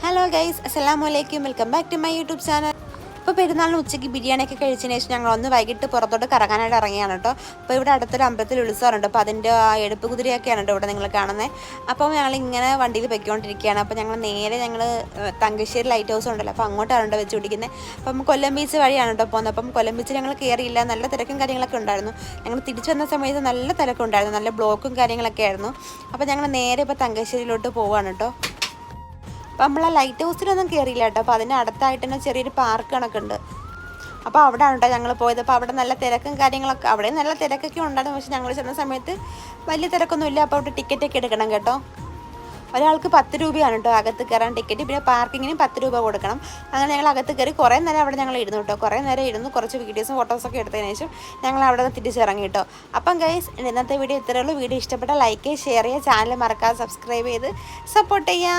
Hello guys, അസ്സലാമു അലൈക്കും. Welcome back to my YouTube channel. ഇപ്പോൾ പെരുന്നാളിന് ഉച്ചയ്ക്ക് ബിരിയാണിയൊക്കെ കഴിച്ചതിന് ശേഷം ഞങ്ങളൊന്ന് വൈകിട്ട് പുറത്തോട്ട് കറങ്ങാനായിട്ട് ഇറങ്ങിയാണ് കേട്ടോ. അപ്പോൾ ഇവിടെ അടുത്തൊരു അമ്പലത്തിൽ ഉത്സവമുണ്ട്. അപ്പോൾ അതിൻ്റെ ആ എടുപ്പ് കുതിരയൊക്കെയാണ് കേട്ടോ ഇവിടെ നിങ്ങൾ കാണുന്നത്. അപ്പോൾ ഞങ്ങളിങ്ങനെ വണ്ടിയിൽ പൊയ്ക്കൊണ്ടിരിക്കുകയാണ്. അപ്പോൾ ഞങ്ങൾ തങ്കശ്ശേരി ലൈറ്റ് ഹൗസ് ഉണ്ടല്ലോ, അപ്പോൾ അങ്ങോട്ടാണ് വെച്ച് പിടിക്കുന്നത്. അപ്പം കൊല്ലം ബീച്ച് വഴിയാണ് കേട്ടോ പോകുന്നത്. അപ്പം കൊല്ലം ബീച്ചിൽ ഞങ്ങൾ കയറിയില്ല, നല്ല തിരക്കും കാര്യങ്ങളൊക്കെ ഉണ്ടായിരുന്നു. ഞങ്ങൾ തിരിച്ചു വന്ന സമയത്ത് നല്ല തിരക്കുണ്ടായിരുന്നു, നല്ല ബ്ലോക്കും കാര്യങ്ങളൊക്കെ ആയിരുന്നു. അപ്പോൾ ഞങ്ങൾ നേരെ ഇപ്പോൾ തങ്കശ്ശേരിയിലോട്ട് പോവുകയാണ് കേട്ടോ. അപ്പോൾ നമ്മൾ ആ ലൈറ്റ് ഹൗസിലൊന്നും കയറിയില്ല കേട്ടോ. അപ്പോൾ അതിൻ്റെ അടുത്തായിട്ട് തന്നെ ചെറിയൊരു പാർക്ക് കണക്ക് ഉണ്ട്. അപ്പോൾ അവിടെയാണ് കേട്ടോ ഞങ്ങൾ പോയത്. അപ്പോൾ അവിടെ നല്ല തിരക്കും കാര്യങ്ങളൊക്കെ, അവിടെ നല്ല തിരക്കൊക്കെ ഉണ്ടായിരുന്നു. പക്ഷേ ഞങ്ങൾ ചെന്ന സമയത്ത് വലിയ തിരക്കൊന്നുമില്ല. അപ്പോൾ അവിടെ ടിക്കറ്റൊക്കെ എടുക്കണം കേട്ടോ. ഒരാൾക്ക് 10 രൂപയാണ് കേട്ടോ അകത്ത് കയറാൻ ടിക്കറ്റ്. പിന്നെ പാർക്കിങ്ങിനും 10 രൂപ കൊടുക്കണം. അങ്ങനെ ഞങ്ങൾ അകത്ത് കയറി കുറേ നേരം അവിടെ ഞങ്ങൾ ഇരുന്നു കേട്ടോ. കുറേ നേരം ഇരുന്നു, കുറച്ച് വീഡിയോസും ഫോട്ടോസൊക്കെ എടുത്തതിന് ശേഷം ഞങ്ങൾ അവിടെ നിന്ന് തിരിച്ചിറങ്ങി കേട്ടോ. അപ്പം ഗൈസ്, ഇന്നത്തെ വീഡിയോ ഇത്രയേ ഉള്ളൂ. വീഡിയോ ഇഷ്ടപ്പെട്ടാൽ ലൈക്ക് ചെയ്യുക, ഷെയർ ചെയ്യുക, ചാനൽ മറക്കാതെ സബ്സ്ക്രൈബ് ചെയ്ത് സപ്പോർട്ട് ചെയ്യുക.